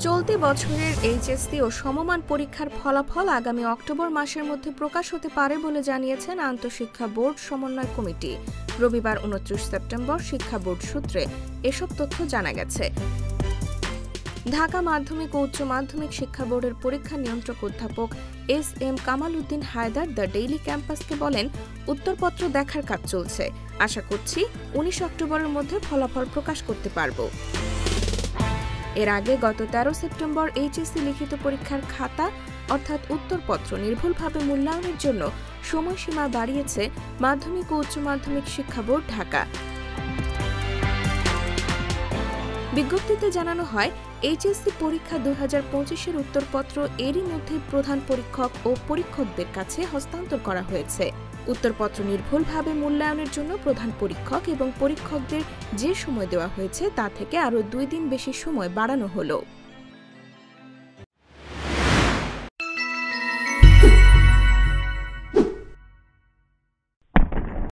চলতি বছরের এইচএসসি ও সমমান পরীক্ষার ফলাফল আগামী অক্টোবর মাসের মধ্যে প্রকাশ হতে পারে বলে জানিয়েছেন আন্তঃশিক্ষা বোর্ড সমন্বয় কমিটি। রবিবার ২৯ সেপ্টেম্বর শিক্ষা বোর্ড সূত্রে এসব তথ্য জানা গেছে। ঢাকা মাধ্যমিক ও উচ্চ মাধ্যমিক শিক্ষা বোর্ডের পরীক্ষা নিয়ন্ত্রক অধ্যাপক S M. Kamal Uddin Haider the daily ক্যাম্পাসকে বলেন, উত্তরপত্র দেখার কাজ চলছে। আশা করছি ১৯ অক্টোবরের মধ্যে ফলাফল প্রকাশ করতে পারব। এর আগে গত ১৩ সেপ্টেম্বর এইচএসসি লিখিত পরীক্ষার খাতা অর্থাৎ উত্তরপত্র নির্ভুলভাবে মূল্যায়নের জন্য সময়সীমা বাড়িয়েছে মাধ্যমিক ও উচ্চ মাধ্যমিক শিক্ষা বোর্ড ঢাকা। বিজ্ঞপ্তিতে জানানো হয়, এইচএসসি পরীক্ষা ২০২৫-এর উত্তরপত্র এরই মধ্যে প্রধান পরীক্ষক ও পরীক্ষকদের কাছে হস্তান্তর করা হয়েছে। উত্তরপত্র নির্ভুলভাবে মূল্যায়নের জন্য প্রধান পরীক্ষক এবং পরীক্ষকদের যে সময় দেওয়া হয়েছে তা থেকে আরও ২ দিন বেশি সময় বাড়ানো হলো।